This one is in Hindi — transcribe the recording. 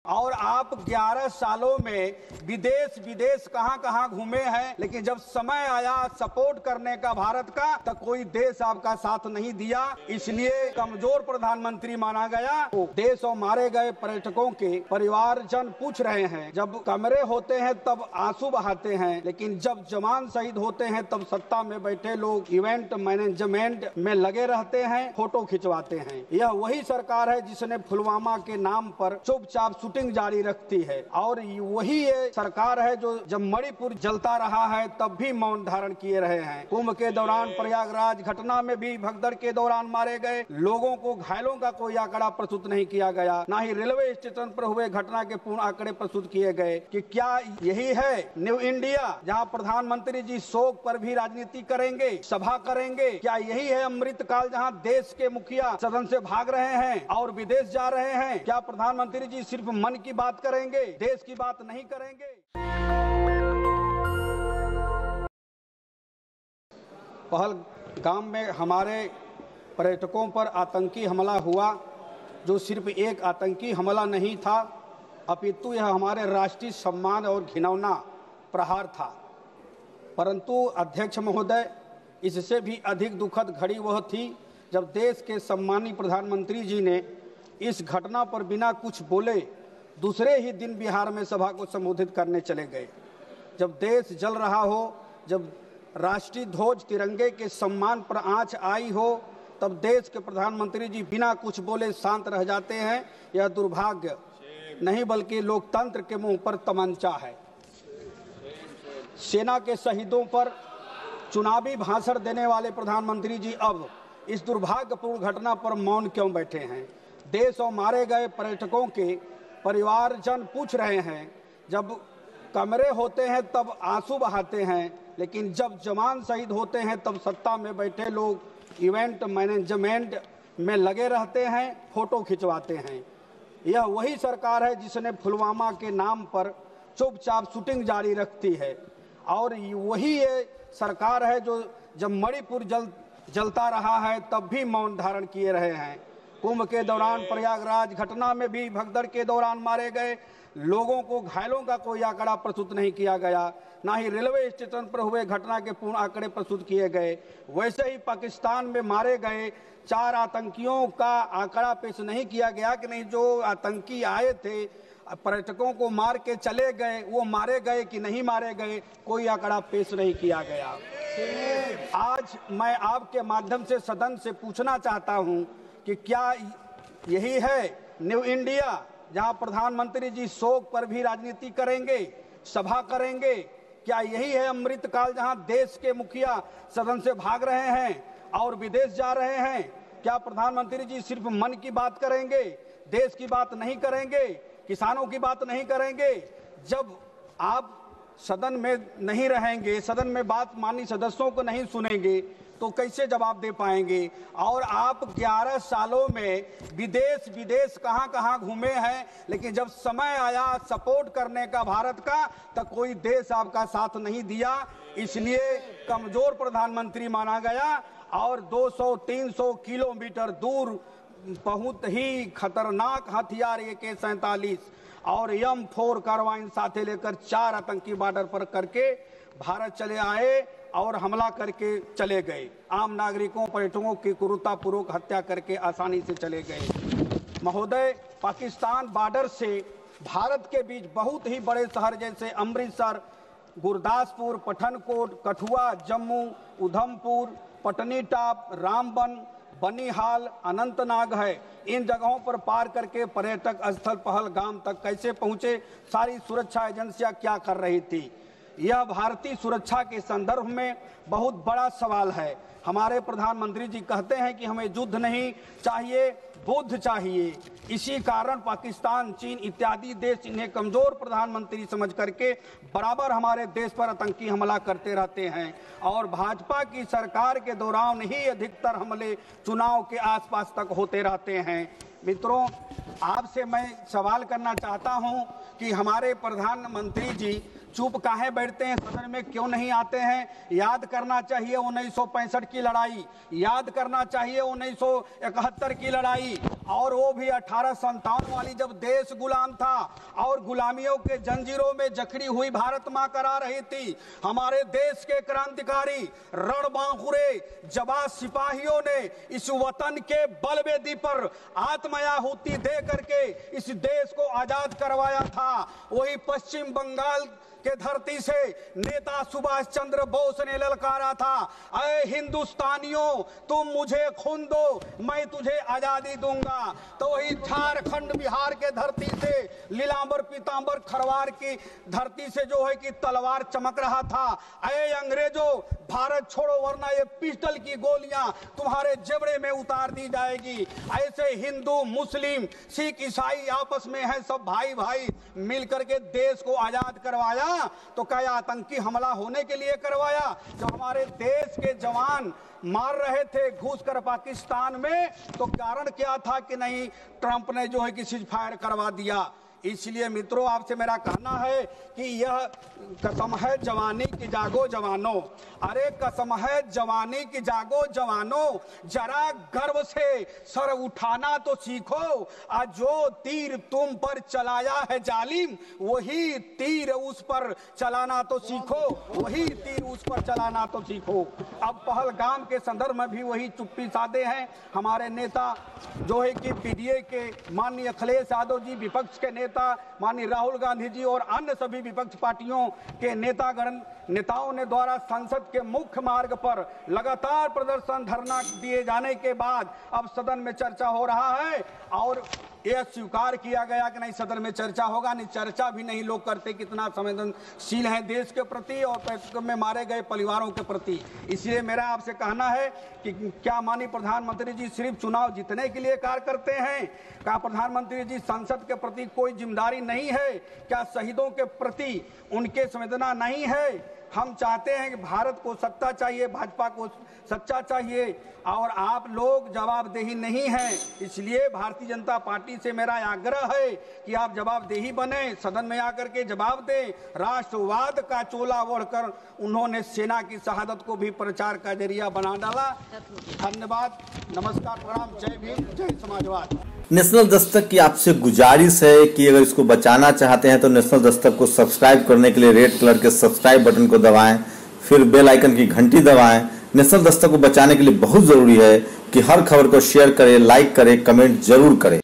और आप 11 सालों में विदेश कहां घूमे हैं, लेकिन जब समय आया सपोर्ट करने का भारत का तो कोई देश आपका साथ नहीं दिया। इसलिए कमजोर प्रधानमंत्री माना गया। देश और मारे गए पर्यटकों के परिवारजन पूछ रहे हैं, जब कमरे होते हैं तब आंसू बहाते हैं, लेकिन जब जवान शहीद होते हैं तब सत्ता में बैठे लोग इवेंट मैनेजमेंट में लगे रहते हैं, फोटो खिंचवाते हैं। यह वही सरकार है जिसने पुलवामा के नाम पर चुपचाप शूटिंग जारी रखती है, और वही ये सरकार है जो जब मणिपुर जलता रहा है तब भी मौन धारण किए रहे हैं। कुंभ के दौरान प्रयागराज घटना में भी भगदड़ के दौरान मारे गए लोगों को घायलों का कोई आंकड़ा प्रस्तुत नहीं किया गया, न ही रेलवे स्टेशन पर हुए घटना के पूर्ण आंकड़े प्रस्तुत किए गए। कि क्या यही है न्यू इंडिया, जहां प्रधानमंत्री जी शोक पर भी राजनीति करेंगे, सभा करेंगे? क्या यही है अमृतकाल, जहां देश के मुखिया सदन से भाग रहे हैं और विदेश जा रहे हैं? क्या प्रधानमंत्री जी सिर्फ मन की बात करेंगे, देश की बात नहीं करेंगे? पहलगाम में हमारे पर्यटकों पर आतंकी हमला हुआ, जो सिर्फ एक आतंकी हमला नहीं था, अपितु यह हमारे राष्ट्रीय सम्मान और घिनौना प्रहार था। परंतु अध्यक्ष महोदय, इससे भी अधिक दुखद घड़ी वह थी जब देश के सम्मानीय प्रधानमंत्री जी ने इस घटना पर बिना कुछ बोले दूसरे ही दिन बिहार में सभा को संबोधित करने चले गए। जब देश जल रहा हो, जब राष्ट्रीय ध्वज तिरंगे के सम्मान पर आंच आई हो, तब देश के प्रधानमंत्री जी बिना कुछ बोले शांत रह जाते हैं। यह दुर्भाग्य नहीं बल्कि लोकतंत्र के मुंह पर तमंचा है। सेना के शहीदों पर चुनावी भाषण देने वाले प्रधानमंत्री जी अब इस दुर्भाग्यपूर्ण घटना पर मौन क्यों बैठे हैं? देश और मारे गए पर्यटकों के परिवारजन पूछ रहे हैं, जब कमरे होते हैं तब आंसू बहाते हैं, लेकिन जब जवान शहीद होते हैं तब सत्ता में बैठे लोग इवेंट मैनेजमेंट में लगे रहते हैं, फोटो खिंचवाते हैं। यह वही सरकार है जिसने पुलवामा के नाम पर चुपचाप शूटिंग जारी रखती है, और वही ये सरकार है जो जब मणिपुर जलता रहा है तब भी मौन धारण किए रहे हैं। कुंभ के दौरान प्रयागराज घटना में भी भगदड़ के दौरान मारे गए लोगों को घायलों का कोई आंकड़ा प्रस्तुत नहीं किया गया, न ही रेलवे स्टेशन पर हुए घटना के पूर्ण आंकड़े प्रस्तुत किए गए। वैसे ही पाकिस्तान में मारे गए 4 आतंकियों का आंकड़ा पेश नहीं किया गया कि नहीं, जो आतंकी आए थे पर्यटकों को मार के चले गए, वो मारे गए कि नहीं मारे गए, कोई आंकड़ा पेश नहीं किया गया। आज मैं आपके माध्यम से सदन से पूछना चाहता हूं कि क्या यही है न्यू इंडिया, जहां प्रधानमंत्री जी शोक पर भी राजनीति करेंगे, सभा करेंगे? क्या यही है अमृतकाल, जहां देश के मुखिया सदन से भाग रहे हैं और विदेश जा रहे हैं? क्या प्रधानमंत्री जी सिर्फ मन की बात करेंगे, देश की बात नहीं करेंगे, किसानों की बात नहीं करेंगे? जब आप सदन में नहीं रहेंगे, सदन में बात माननीय सदस्यों को नहीं सुनेंगे, तो कैसे जवाब दे पाएंगे? और आप 11 सालों में विदेश कहां घूमे हैं, लेकिन जब समय आया सपोर्ट करने का भारत का तो कोई देश आपका साथ नहीं दिया। इसलिए कमजोर प्रधानमंत्री माना गया, और 200-300 किलोमीटर दूर बहुत ही खतरनाक हथियार AK-47 और M4 कार्बाइन साथे लेकर 4 आतंकी बॉर्डर पर करके भारत चले आए और हमला करके चले गए। आम नागरिकों पर्यटकों की क्रूरतापूर्वक हत्या करके आसानी से चले गए। महोदय, पाकिस्तान बॉर्डर से भारत के बीच बहुत ही बड़े शहर जैसे अमृतसर, गुरदासपुर, पठानकोट, कठुआ, जम्मू, उधमपुर, पटनीटॉप, रामबन, बनिहाल, अनंतनाग है। इन जगहों पर पार करके पर्यटक स्थल पहलगाम तक कैसे पहुंचे? सारी सुरक्षा एजेंसियां क्या कर रही थी? यह भारतीय सुरक्षा के संदर्भ में बहुत बड़ा सवाल है। हमारे प्रधानमंत्री जी कहते हैं कि हमें युद्ध नहीं चाहिए, बुद्ध चाहिए। इसी कारण पाकिस्तान, चीन इत्यादि देश इन्हें कमजोर प्रधानमंत्री समझ करके बराबर हमारे देश पर आतंकी हमला करते रहते हैं, और भाजपा की सरकार के दौरान ही अधिकतर हमले चुनाव के आसपास तक होते रहते हैं। मित्रों, आपसे मैं सवाल करना चाहता हूं कि हमारे प्रधानमंत्री जी चुप काहे बैठते हैं, सदन में क्यों नहीं आते हैं? याद करना चाहिए 1965 की लड़ाई, याद करना चाहिए 1971 की लड़ाई, और वो भी 1857 वाली, जब देश गुलाम था और गुलामियों के जंजीरों में जकड़ी हुई भारत मां करा रही थी। हमारे देश के क्रांतिकारी रणबांकुरे जाबाज सिपाहियों ने इस वतन के बलवेदी पर आत्माहुति दे करके इस देश को आजाद करवाया था। वही पश्चिम बंगाल के धरती से नेता सुभाष चंद्र बोस ने ललकारा था, अरे हिंदुस्तानियों तुम मुझे खून दो, मैं तुझे आजादी दूंगा। तो वही झारखंड बिहार के धरती से लीलांबर पीतांबर खरवार की धरती से जो है कि तलवार चमक रहा था, अरे अंग्रेजों भारत छोड़ो वरना ये पिस्टल की गोलियां तुम्हारे जेबड़े में उतार दी जाएगी। ऐसे हिंदू मुस्लिम सिख ईसाई आपस में है, सब भाई भाई मिल करके देश को आजाद करवाया। तो क्या आतंकी हमला होने के लिए करवाया? जब हमारे देश के जवान मार रहे थे घुस कर पाकिस्तान में, तो कारण क्या था कि नहीं, ट्रंप ने जो है कि सीज फायर करवा दिया। इसलिए मित्रों आपसे मेरा कहना है कि यह कसम है जवानी की जागो जवानों, अरे कसम है जवानी की जागो जवानों, जरा गर्व से सर उठाना तो सीखो। आज जो तीर तुम पर चलाया है जालिम, वही तीर उस पर चलाना तो सीखो, वही तीर उस पर चलाना तो सीखो। अब पहलगाम के संदर्भ में भी वही चुप्पी साधे हैं हमारे नेता जो है कि पीडीए के माननीय अखिलेश यादव जी, विपक्ष के नेता माननीय राहुल गांधी जी और अन्य सभी विपक्ष पार्टियों के नेताओं ने द्वारा संसद के मुख्य मार्ग पर लगातार प्रदर्शन धरना दिए जाने के बाद अब सदन में चर्चा हो रहा है और यह स्वीकार किया गया कि नहीं सदन में चर्चा होगा। नहीं, चर्चा भी नहीं लोग करते, कितना संवेदनशील है देश के प्रति और पेट्रोल में मारे गए परिवारों के प्रति। इसलिए मेरा आपसे कहना है कि क्या माननीय प्रधानमंत्री जी सिर्फ चुनाव जीतने के लिए कार्य करते हैं? क्या प्रधानमंत्री जी संसद के प्रति कोई जिम्मेदारी नहीं है? क्या शहीदों के प्रति उनके संवेदना नहीं है? हम चाहते हैं कि भारत को सत्ता चाहिए, भाजपा को सच्चा चाहिए और आप लोग जवाबदेही नहीं है। इसलिए भारतीय जनता पार्टी से मेरा आग्रह है कि आप जवाबदेही बने, सदन में आकर के जवाब दें। राष्ट्रवाद का चोला ओढ़कर उन्होंने सेना की शहादत को भी प्रचार का जरिया बना डाला। धन्यवाद, नमस्कार, प्रणाम, जय भीम, जय समाजवाद। नेशनल दस्तक की आपसे गुजारिश है कि अगर इसको बचाना चाहते हैं तो नेशनल दस्तक को सब्सक्राइब करने के लिए रेड कलर के सब्सक्राइब बटन को दबाएं, फिर बेल आइकन की घंटी दबाएं। नेशनल दस्तक को बचाने के लिए बहुत जरूरी है कि हर खबर को शेयर करें, लाइक करें, कमेंट जरूर करें।